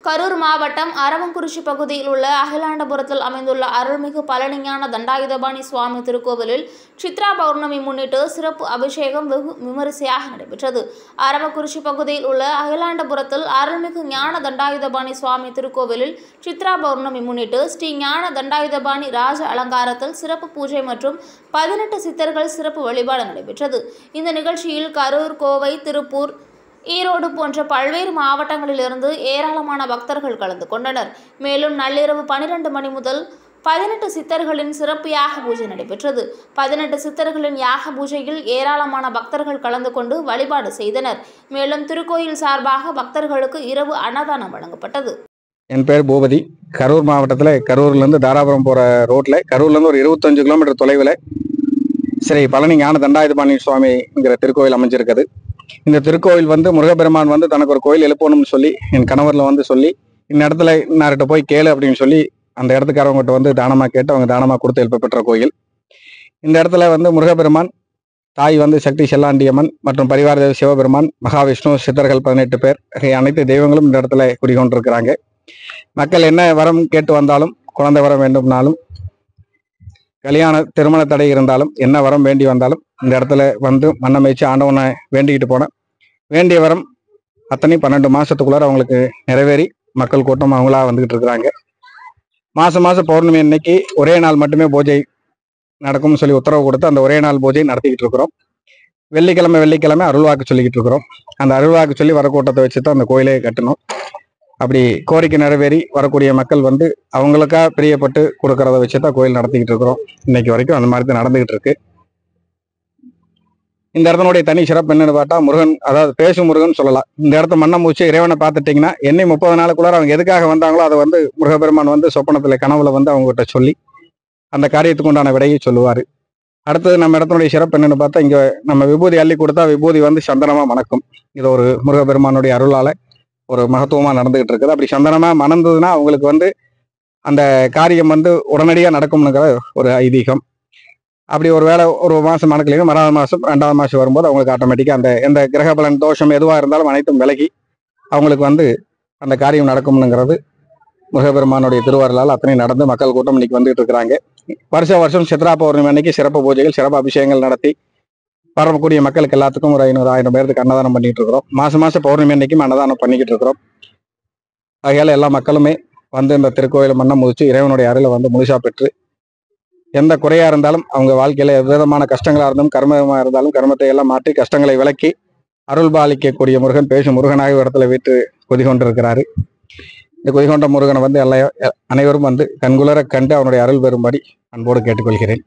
கரூர் மாவட்டம் அரவங்குறிச்சி பகுதியில் உள்ள அகிலாண்டபுரத்தில் அமைந்துள்ள அருள்மிகு பழனிஞான தண்டாயுதபாணி சுவாமி திருக்கோவிலில் சித்ரா பௌர்ணமி முன்னிட்டு சிறப்பு அபிஷேகம் வெகு விமரிசையாக நடைபெற்றது. அரவங்குறிச்சி பகுதியில் உள்ள அகிலாண்டபுரத்தில் அருள்மிகு ஞான தண்டாயுதபாணி சுவாமி திருக்கோவிலில் சித்ரா பௌர்ணமி முன்னிட்டு ஸ்ரீ ஞான தண்டாயுதபாணி ராஜ அலங்காரத்தில் சிறப்பு பூஜை மற்றும் 18 சித்தர்கள் சிறப்பு வழிபாடு நடைபெற்றது. இந்த நிகழ்ச்சியில் கரூர், கோவை, திருப்பூர், ஈரோடு போன்ற பல்வேறு மாவட்டங்களிலிருந்து ஏராளமான பக்தர்கள் கலந்து கொண்டனர். மேலும் நள்ளிரவு 12 மணி முதல் 18 சித்தர்களின் சிறப்பு யாக பூஜை நடைபெற்றது. 18 சித்தர்களின் யாக பூஜையில் ஏராளமான பக்தர்கள் கலந்து கொண்டு வழிபாடு செய்தனர். மேலும் திருக்கோயில் சார்பாக பக்தர்களுக்கு இரவு அன்னதானம் வழங்கப்பட்டது. என் பேர் பூபதி. கரூர் மாவட்டத்தில் கரூர்லேருந்து தாராபுரம் போகிற ரோட்டில் கரூர்லேருந்து ஒரு 25 கிலோமீட்டர் தொலைவில் ஸ்ரீ பழனி ஞான தண்டாயுதபாணி சுவாமிங்கிற திருக்கோயில் அமைஞ்சிருக்குது. இந்த திருக்கோயில் முருகப்பெருமான் தனக்கு ஒரு கோயில் எழுப்பணும்னு சொல்லி என் கணவரில் சொல்லி இந்த இடத்துல இன்னார்கிட்ட போய் கேளு அப்படின்னு சொல்லி அந்த இடத்துக்காரவங்ககிட்ட தானமாக கேட்டு அவங்க தானமாக கொடுத்து எழுப்பப்பெற்ற கோயில். இந்த இடத்துல முருகப்பெருமான், தாய் சக்தி செல்லாண்டியம்மன் மற்றும் பரிவார தேவ சிவபெருமான், மகாவிஷ்ணு, சித்தர்கள் 18 பேர் அனைத்து தெய்வங்களும் இந்த இடத்துல குடிகொண்டிருக்கிறாங்க. மக்கள் என்ன வரம் கேட்டு வந்தாலும், குழந்தை வரம் வேண்டும்னாலும், திருமண தடை இருந்தாலும், என்ன வரம் வேண்டி வந்தாலும் இந்த இடத்துல மண்ணை மேய்ச்சி ஆண்டவனை வேண்டிக்கிட்டு போனேன். வேண்டிய வரம் அத்தனை 12 மாசத்துக்குள்ளார அவங்களுக்கு நிறைவேறி மக்கள் கூட்டம் அவங்களா வந்துகிட்டு இருக்கிறாங்க. மாசம் பௌர்ணமி அன்னைக்கு ஒரே நாள் மட்டுமே பூஜை நடக்கும்னு சொல்லி உத்தரவு கொடுத்து அந்த ஒரே நாள் பூஜை நடத்திக்கிட்டு இருக்கிறோம். வெள்ளிக்கிழமை அருள்வாக்கு சொல்லிக்கிட்டு இருக்கிறோம். அந்த அருள்வாக்கு சொல்லி வர கூட்டத்தை வச்சு தான் அந்த கோயிலே கட்டணும். அப்படி கோரிக்கை நிறைவேறி வரக்கூடிய மக்கள் அவங்களுக்கா பிரியப்பட்டு கொடுக்கறத வச்சுதான் கோயில் நடத்திக்கிட்டு இருக்கிறோம். இன்னைக்கு வரைக்கும் அந்த மாதிரி தான் நடந்துகிட்டு இருக்கு. இந்த இடத்தினுடைய தனி சிறப்பு என்னன்னு பார்த்தா, முருகன், அதாவது பேசும் முருகன் சொல்லலாம். இந்த இடத்த மண்ணை மூச்சு இறைவனை பார்த்துட்டீங்கன்னா எண்ணி 30 நாளுக்குள்ளார அவங்க எதுக்காக வந்தாங்களோ அதை முருகப்பெருமான் சொப்பனத்துல கனவுல அவங்ககிட்ட சொல்லி அந்த காரியத்துக்கு உண்டான விடையை சொல்லுவாரு. அடுத்தது நம்ம இடத்தினுடைய சிறப்பு என்னன்னு பார்த்தா, இங்க நம்ம விபூதி அள்ளி கொடுத்தா விபூதி சந்தனமா மணக்கும். இது ஒரு முருகப்பெருமானுடைய அருளால ஒரு மகத்துவமா நடந்துகிட்டு இருக்குது. அப்படி சந்தனமா மணந்ததுன்னா அவங்களுக்கு அந்த காரியம் உடனடியாக நடக்கும்னுங்கிற ஒரு ஐதீகம். அப்படி ஒரு வேளை ஒரு மாசம் நடக்கலையும் 1வது மாசம் 2வது மாசம் வரும்போது அவங்களுக்கு ஆட்டோமேட்டிக்கா அந்த எந்த கிரகபலன் தோஷம் எதுவாக இருந்தாலும் அனைத்தும் விலகி அவங்களுக்கு அந்த காரியம் நடக்கும்னுங்கிறது முருகப்பெருமானுடைய திருவருளால் அத்தனை நடந்து மக்கள் கூட்டம் இன்னைக்கு வந்துட்டு இருக்கிறாங்க. வருஷம் சித்ரா பௌர்ணமி அன்னைக்கு சிறப்பு பூஜைகள், சிறப்பு அபிஷேகங்கள் நடத்தி வரக்கூடிய மக்களுக்கு எல்லாத்துக்கும் ஒரு 500-1000 பேருக்கு அன்னதானம் பண்ணிட்டு இருக்கிறோம். மாசம் பௌர்ணமி அன்னைக்கும் அன்னதானம் பண்ணிக்கிட்டு இருக்கிறோம். ஆகையால எல்லா மக்களுமே இந்த திருக்கோயில மண்ணை முதிச்சு இறைவனுடைய அருளை முழுசா பெற்று எந்த குறையா இருந்தாலும் அவங்க வாழ்க்கையில எவ்விதமான கஷ்டங்களா இருந்தாலும், கர்மமா இருந்தாலும் கர்மத்தை எல்லாம் மாற்றி கஷ்டங்களை விலக்கி அருள் பாலிக்கக்கூடிய முருகன் பேசும் முருகனாக இடத்துல வீட்டு குதிகொண்டிருக்கிறாரு. இந்த குதிகொண்ட முருகனை அனைவரும் கண்குளர கண்டு அவனுடைய அருள் பெறும்படி அன்போடு கேட்டுக்கொள்கிறேன்.